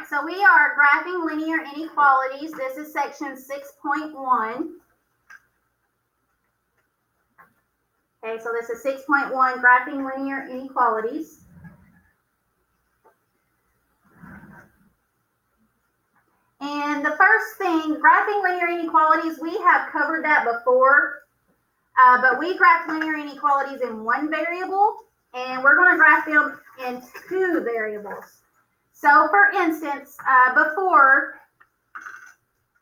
so we are graphing linear inequalities. This is section 6.1. Okay, so this is 6.1, graphing linear inequalities. And the first thing, graphing linear inequalities, we have covered that before, but we graph linear inequalities in one variable, and we're going to graph them in two variables. So, for instance, before,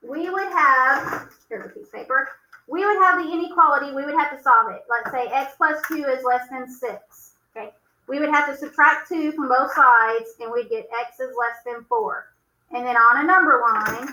we would have, here's a piece of paper, we would have the inequality, we would have to solve it. Let's say x plus 2 is less than 6, okay? We would have to subtract 2 from both sides, and we'd get x is less than 4. And then on a number line,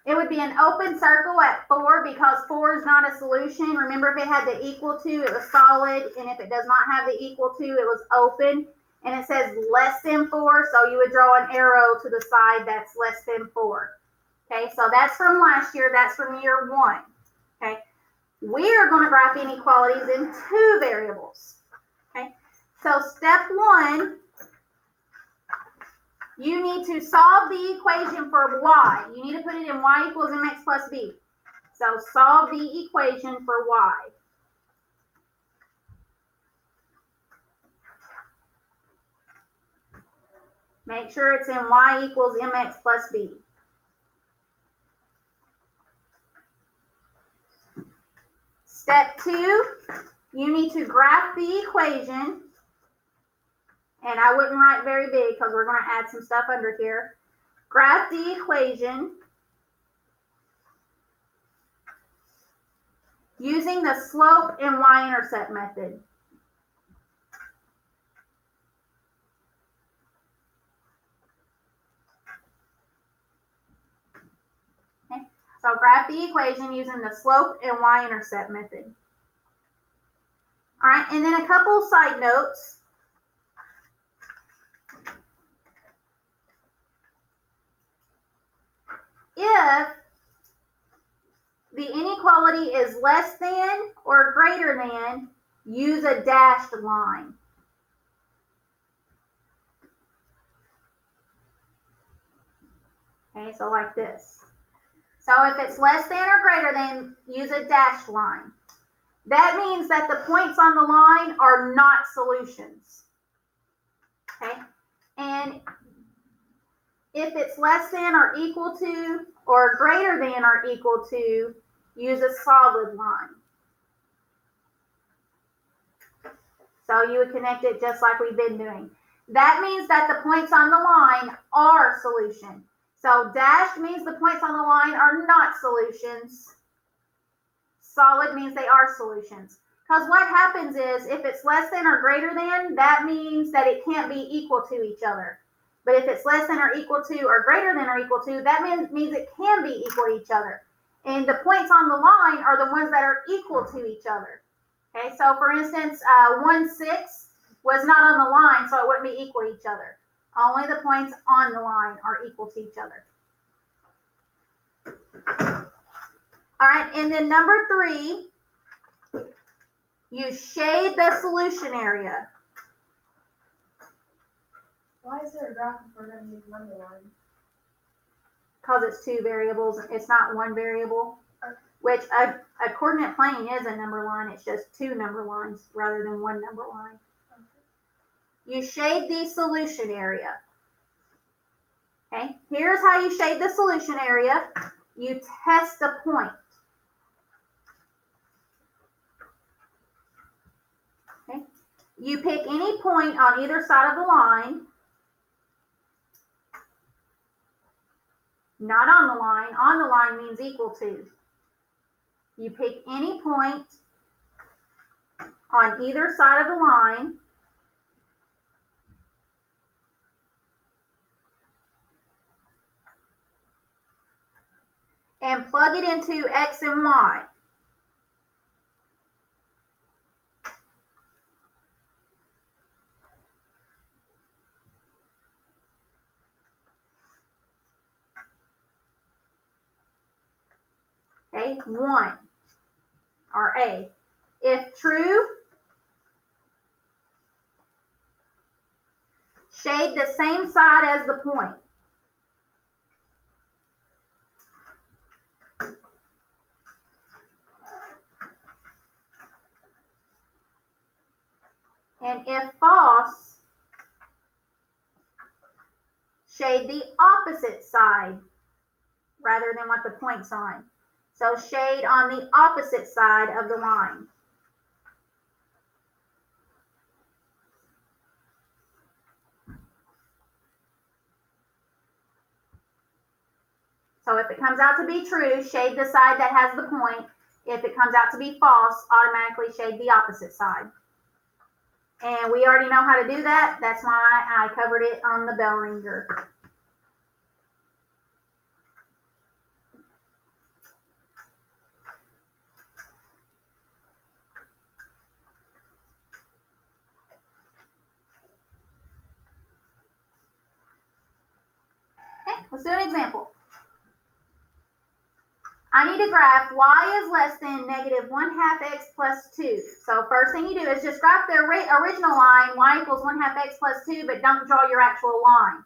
it would be an open circle at 4 because 4 is not a solution. Remember, if it had the equal to, it was solid. And if it does not have the equal to, it was open. And it says less than 4, so you would draw an arrow to the side that's less than 4. Okay, so that's from last year. That's from year 1. Okay, we are going to graph inequalities in two variables. Okay, so step 1, you need to solve the equation for y. You need to put it in y equals mx plus b. So solve the equation for y. Make sure it's in y equals mx plus b. Step 2, you need to graph the equation. And I wouldn't write very big because we're going to add some stuff under here. Graph the equation using the slope and y-intercept method. Okay, so graph the equation using the slope and y-intercept method. All right, and then a couple side notes. If the inequality is less than or greater than, use a dashed line. Okay, so like this. So if it's less than or greater than, use a dashed line. That means that the points on the line are not solutions. Okay, and if it's less than or equal to or greater than or equal to, use a solid line. So you would connect it just like we've been doing. That means that the points on the line are solution. So dashed means the points on the line are not solutions. Solid means they are solutions. Because what happens is if it's less than or greater than, that means that it can't be equal to each other. But if it's less than or equal to or greater than or equal to, that means it can be equal to each other. And the points on the line are the ones that are equal to each other. Okay, so for instance, 1, 6 was not on the line, so it wouldn't be equal to each other. Only the points on the line are equal to each other. All right, and then number 3, you shade the solution area. Why is there a graph if we're going to use number line? Because it's two variables. It's not one variable. Okay. Which a coordinate plane is a number line. It's just two number lines rather than one number line. Okay. You shade the solution area. Okay. Here's how you shade the solution area. You test a point. Okay. You pick any point on either side of the line. Not on the line. On the line means equal to. You pick any point on either side of the line. And plug it into X and Y. Okay, 1, or A. If true, shade the same side as the point. And if false, shade the opposite side rather than what the point's on. So shade on the opposite side of the line. So if it comes out to be true, shade the side that has the point. If it comes out to be false, automatically shade the opposite side. And we already know how to do that. That's why I covered it on the bell ringer. Okay, let's do an example. I need a graph y is less than negative 1/2 x plus 2. So first thing you do is just graph the original line, y equals 1/2 x plus 2, but don't draw your actual line.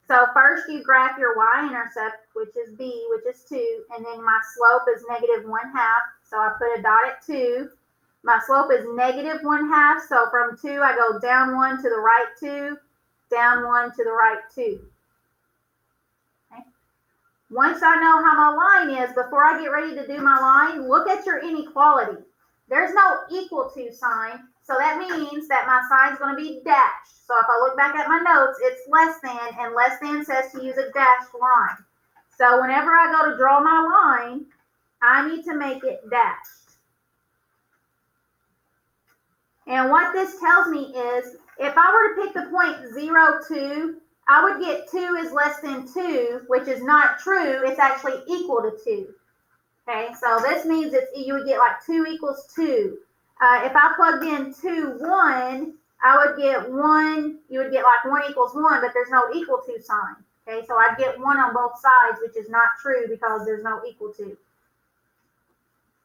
So first you graph your y-intercept, which is b, which is 2, and then my slope is negative 1/2. So I put a dot at 2. My slope is negative 1/2. So from 2, I go down 1 to the right 2, down 1 to the right 2. Once I know how my line is, before I get ready to do my line, look at your inequality. There's no equal to sign, so that means that my sign's going to be dashed. So if I look back at my notes, it's less than, and less than says to use a dashed line. So whenever I go to draw my line, I need to make it dashed. And what this tells me is, if I were to pick the point 0, 2, I would get 2 is less than 2, which is not true. It's actually equal to 2. Okay, so this means you would get like 2 equals 2. If I plugged in 2, 1, I would get 1. You would get like 1 equals 1, but there's no equal to sign. Okay, so I'd get 1 on both sides, which is not true because there's no equal to.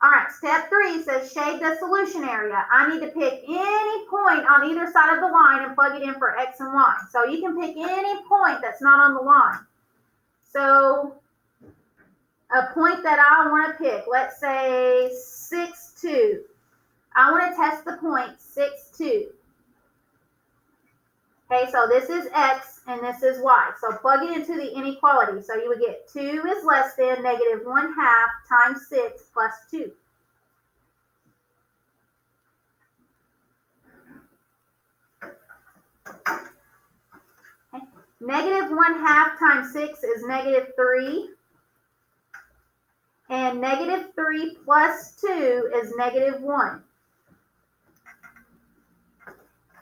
All right, step 3 says shade the solution area. I need to pick any point on either side of the line and plug it in for x and y. So you can pick any point that's not on the line. So a point that I want to pick, let's say 6, 2. I want to test the point 6, 2. Okay, so this is x and this is y. So plug it into the inequality. So you would get 2 is less than negative 1/2 times 6 plus 2. Okay. Negative 1/2 times 6 is negative 3. And negative 3 plus 2 is negative 1.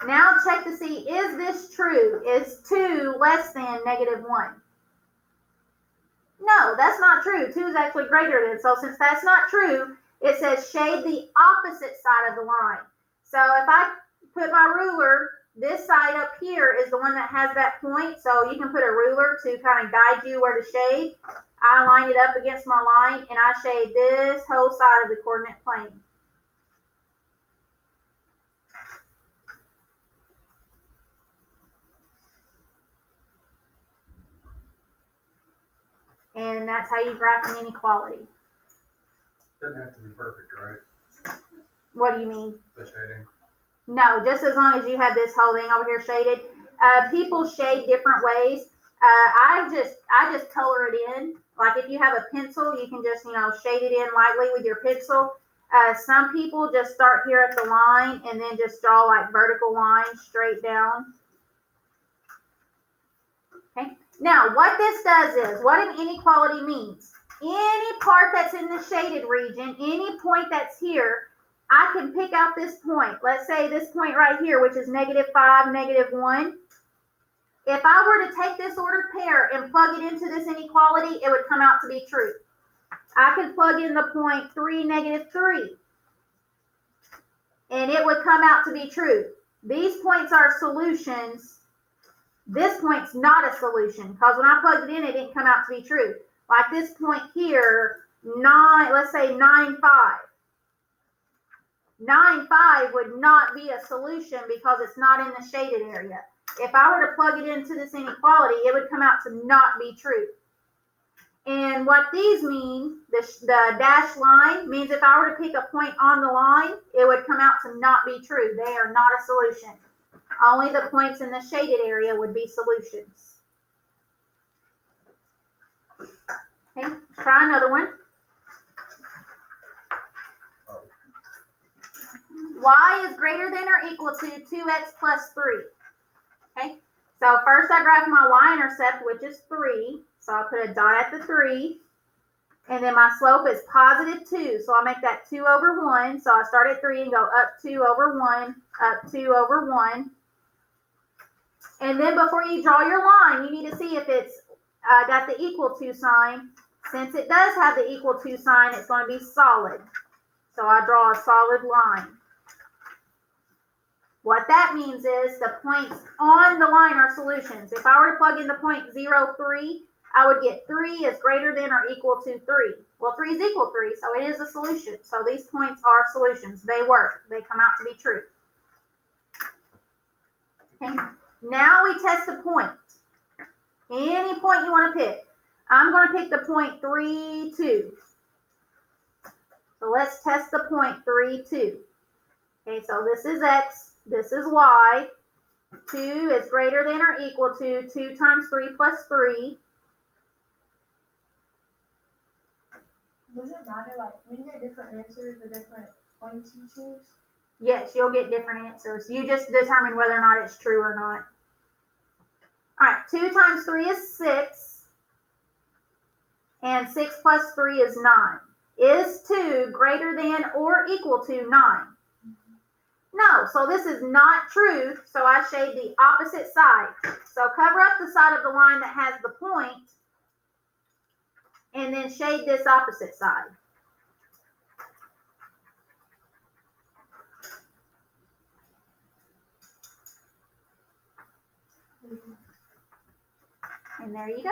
Now check to see, is this true? Is 2 less than negative 1? No, that's not true. 2 is actually greater than. So since that's not true, it says shade the opposite side of the line. So if I put my ruler, this side up here is the one that has that point. So you can put a ruler to kind of guide you where to shade. I line it up against my line and I shade this whole side of the coordinate plane. And that's how you graph an inequality. Doesn't have to be perfect, right? What do you mean? The shading. No, just as long as you have this whole thing over here shaded. People shade different ways. I just color it in. Like if you have a pencil, you can just, shade it in lightly with your pencil. Some people just start here at the line and then just draw like vertical lines straight down. Okay. Now, what this does is, what an inequality means, any part that's in the shaded region, any point that's here, I can pick out this point. Let's say this point right here, which is negative 5, negative 1. If I were to take this ordered pair and plug it into this inequality, it would come out to be true. I could plug in the point 3, negative 3, and it would come out to be true. These points are solutions. This point's not a solution because when I plugged it in, it didn't come out to be true. Like this point here, let's say 9, 5. 9, 5 would not be a solution because it's not in the shaded area. if I were to plug it into this inequality, it would come out to not be true. And what these mean, the dashed line means if I were to pick a point on the line, it would come out to not be true. They are not a solution. Only the points in the shaded area would be solutions. Okay, try another one. Y is greater than or equal to 2x plus 3. Okay, so first I graph my y-intercept, which is 3. So I'll put a dot at the 3. And then my slope is positive 2. So I'll make that 2 over 1. So I start at 3 and go up 2 over 1, up 2 over 1. And then before you draw your line, you need to see if it's got the equal to sign. Since it does have the equal to sign, it's going to be solid. So I draw a solid line. What that means is the points on the line are solutions. If I were to plug in the point 0, 3, I would get 3 is greater than or equal to 3. Well, 3 is equal to 3, so it is a solution. So these points are solutions. They work. They come out to be true. Okay. Now we test a point. Any point you want to pick. I'm going to pick the point 3, 2. So let's test the point 3, 2. Okay, so this is x. This is y. 2 is greater than or equal to 2 times 3 plus 3. Does it matter, like, when you get different answers, the different points you choose? Yes, you'll get different answers. You just determine whether or not it's true or not. All right, 2 times 3 is 6. And 6 plus 3 is 9. Is 2 greater than or equal to 9? No, so this is not true, so I shade the opposite side. So cover up the side of the line that has the point, and then shade this opposite side. And there you go.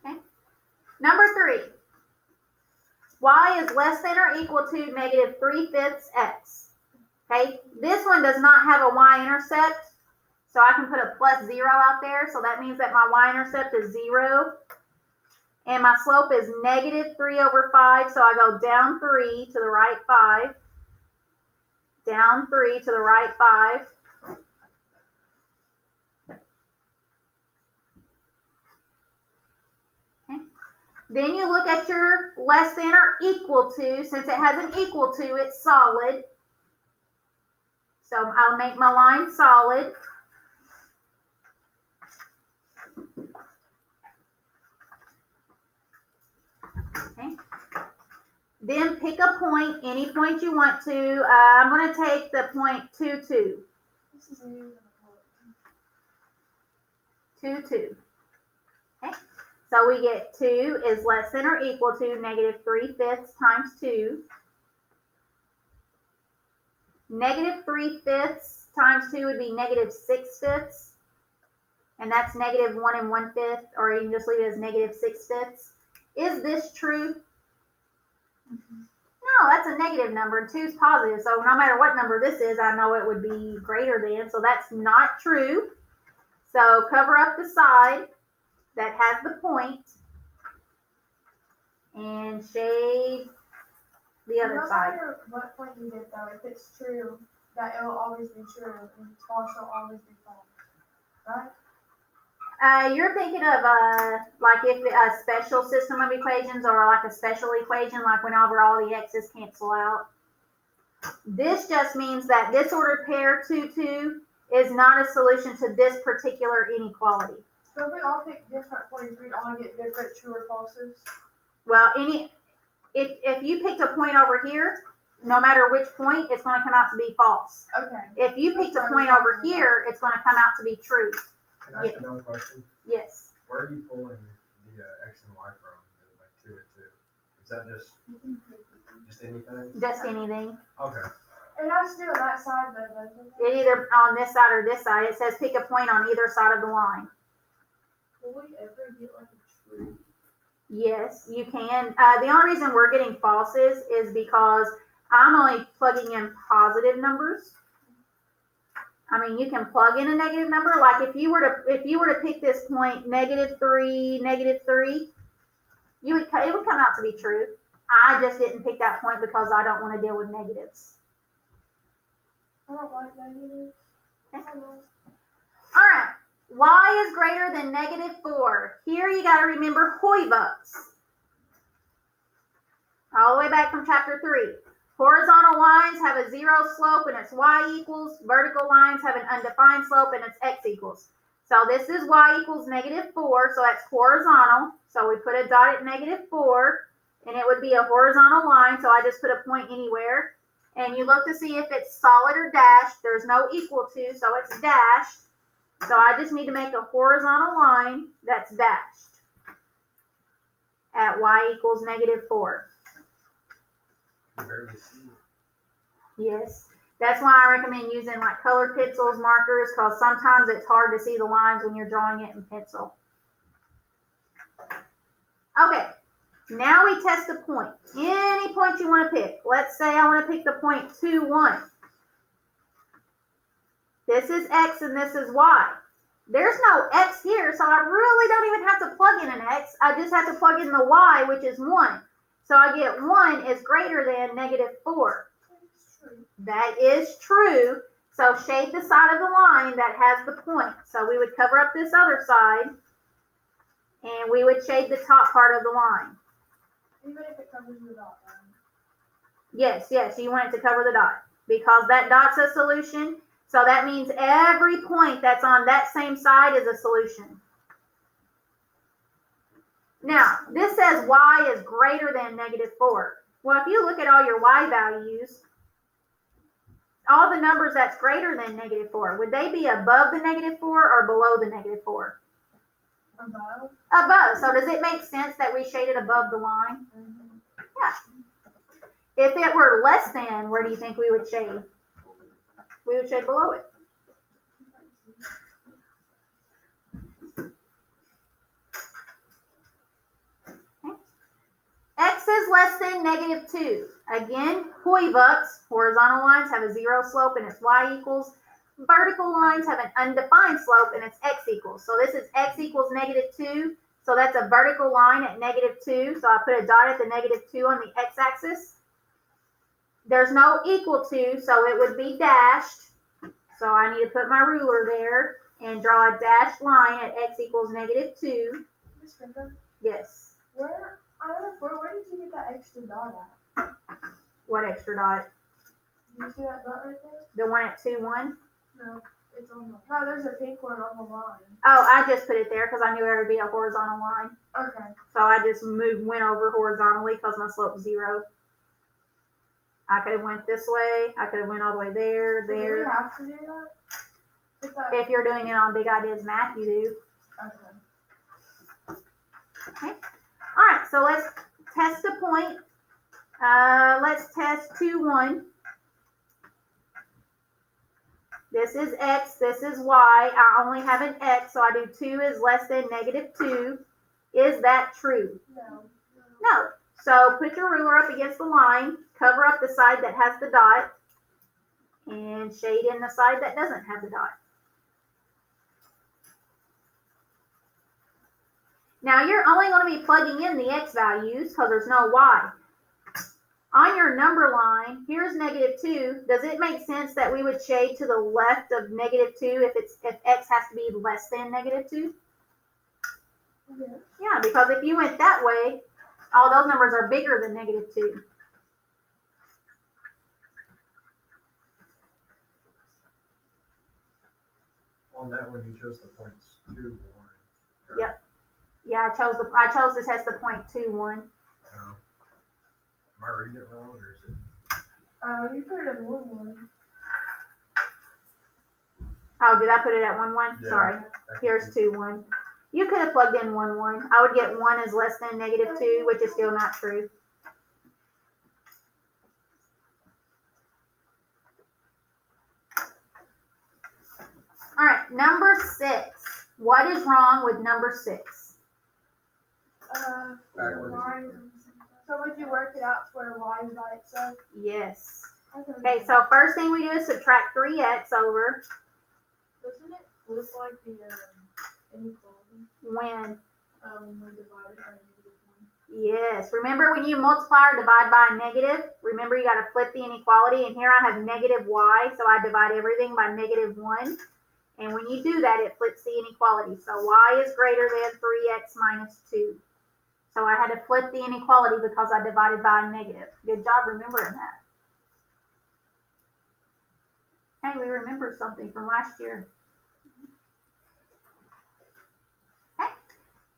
Okay. Number 3. Y is less than or equal to negative 3/5 x. Okay, this one does not have a y-intercept, so I can put a plus 0 out there. So that means that my y-intercept is 0. And my slope is negative 3 over 5, so I go down 3 to the right 5. Down 3 to the right 5. Okay. Then you look at your less than or equal to. Since it has an equal to, it's solid. So I'll make my line solid. Okay. Then pick a point, any point you want to. I'm going to take the point 2, 2. This is new. 2, 2. Okay. So we get 2 is less than or equal to negative 3/5 times 2. Negative 3/5 times 2 would be negative 6/5. And that's negative 1 1/5, or you can just leave it as negative 6/5. Is this true? No, that's a negative number. 2 is positive. So no matter what number this is, I know it would be greater than. So that's not true. So cover up the side that has the point and shade the other side. No matter what point you get, though, if it's true, that it will always be true, and false will always be false. Right? You're thinking of like if a special system of equations or like a special equation, like whenever all the x's cancel out. This just means that this ordered pair 2, 2 is not a solution to this particular inequality. So if we all pick different points, we'd all get different true or falses? Well, if you picked a point over here, no matter which point, it's going to come out to be false. Okay. If you picked a point over here, it's going to come out to be true. Can I ask another question? Yes. Where are you pulling the x and y from? Like 2 and 2? Is that just anything? Just anything. Okay. It has to do with that side though, doesn't it? It either on this side or this side. It says pick a point on either side of the line. Will we ever get like a true? Yes, you can. The only reason we're getting falses is because I'm only plugging in positive numbers. I mean, you can plug in a negative number. Like if you were to pick this point -3, -3, it would come out to be true. I just didn't pick that point because I don't want to deal with negatives. I don't like negatives. I don't know. All right. Y is greater than -4. Here you got to remember Hoybucks. All the way back from chapter 3. Horizontal lines have a 0 slope and it's y equals. Vertical lines have an undefined slope and it's x equals. So this is y equals -4, so that's horizontal. So we put a dot at -4, and it would be a horizontal line, so I just put a point anywhere. And you look to see if it's solid or dashed. There's no equal to, so it's dashed. So I just need to make a horizontal line that's dashed at y equals -4. You barely see it. Yes. That's why I recommend using like colored pencils, markers, because sometimes it's hard to see the lines when you're drawing it in pencil. Okay, now we test a point. Any point you want to pick. Let's say I want to pick the point 2, 1. This is x and this is y. There's no x here, so I really don't even have to plug in an x. I just have to plug in the y, which is 1. So I get 1 is greater than -4. That is true. So shade the side of the line that has the point. So we would cover up this other side, and we would shade the top part of the line. Even if it covers the dot line. Yes, you want it to cover the dot because that dot's a solution. So that means every point that's on that same side is a solution. Now, this says y is greater than -4. Well, if you look at all your y values, all the numbers that's greater than -4, would they be above the -4 or below the -4? Above. Above. So does it make sense that we shade it above the line? Mm-hmm. Yeah. If it were less than, where do you think we would shade? We would shade below it. Okay. X is less than -2. Again, Hoybucks, horizontal lines have a 0 slope and it's y equals. Vertical lines have an undefined slope and it's x equals. So this is x equals -2. So that's a vertical line at -2. So I put a dot at the -2 on the x-axis. There's no equal to, so it would be dashed. So I need to put my ruler there and draw a dashed line at x equals -2. Miss Brenda, Yes. where did you get that extra dot at? What extra dot? Do you see that dot right there? The one at 2, 1? No, it's on the. No, there's a pink one on the line. Oh, I just put it there because I knew there would be a horizontal line. Okay. So I just went over horizontally because my slope's 0. I could have went this way. I could have went all the way there, Do you there. have to do that? If you're doing it on Big Ideas Math, you do. Okay. All right, so let's test the point. Let's test 2, 1. This is x, this is y. I only have an x, so I do 2 is less than -2. Is that true? No. No. So put your ruler up against the line, cover up the side that has the dot, and shade in the side that doesn't have the dot. Now you're only going to be plugging in the x values because there's no y. On your number line, here's -2. Does it make sense that we would shade to the left of -2 if x has to be less than -2? Yeah. Yeah, because if you went that way, all those numbers are bigger than -2. On that one, you chose the points 2, 1. Yep. Yeah, I chose to test the point 2, 1. Am I reading it wrong, or is it? You put it in 1, 1. Oh, did I put it at 1, 1? Yeah. Sorry. Here's 2, 1. You could have plugged in 1, 1. I would get 1 is less than -2, which is still not true. number 6. What is wrong with number 6? Backwards. So would you work it out to where y is by itself? Yes. Okay, so first thing we do is subtract 3x over Doesn't it look like the inequality when? when we divide it by -1? Yes. Remember when you multiply or divide by a negative? Remember you got to flip the inequality, and here I have negative y, so I divide everything by -1. And when you do that, it flips the inequality. So y is greater than 3x minus 2. So I had to flip the inequality because I divided by a negative. Good job remembering that. Hey, we remembered something from last year. Okay.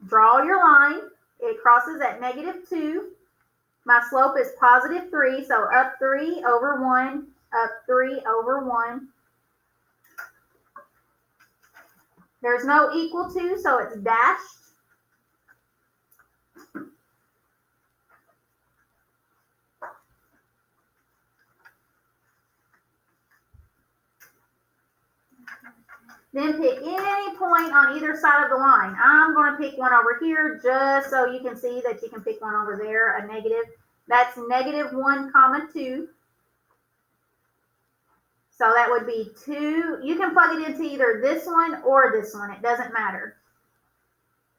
Draw your line. It crosses at -2. My slope is +3, so up 3 over 1, up 3 over 1. There's no equal to, so it's dashed. Then pick any point on either side of the line. I'm going to pick one over here just so you can see that you can pick one over there, a negative. That's -1, 2. So that would be 2. You can plug it into either this one or this one. It doesn't matter.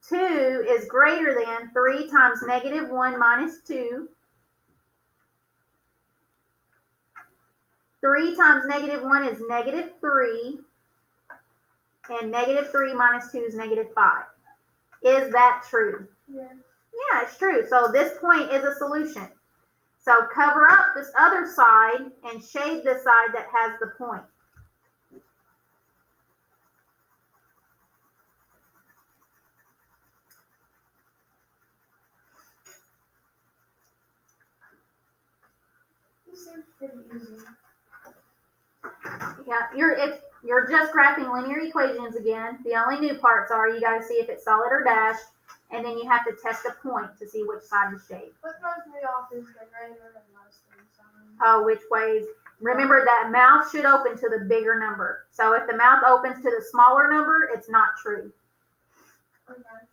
2 is greater than 3 times -1 minus 2. 3 times -1 is -3. And -3 minus 2 is -5. Is that true? Yes. Yeah, it's true. So this point is a solution. So cover up this other side and shade the side that has the point. This seems pretty easy. Yeah, you're just graphing linear equations again. The only new parts are you got to see if it's solid or dashed, and then you have to test a point to see which side to shade. What throws me off is the greater and less than sign. Oh, which ways? Remember that mouth should open to the bigger number. So if the mouth opens to the smaller number, it's not true. Okay.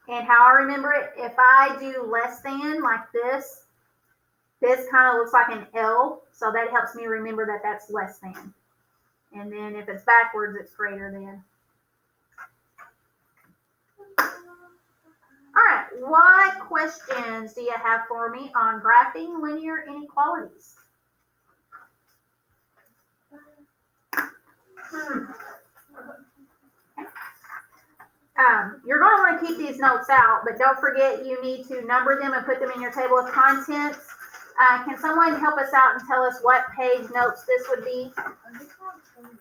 And how I remember it, if I do less than like this kind of looks like an L, so that helps me remember that that's less than. And then if it's backwards, it's greater than. All right, what questions do you have for me on graphing linear inequalities? You're going to want to keep these notes out, but don't forget you need to number them and put them in your table of contents. Can someone help us out and tell us what page notes this would be? I think I'm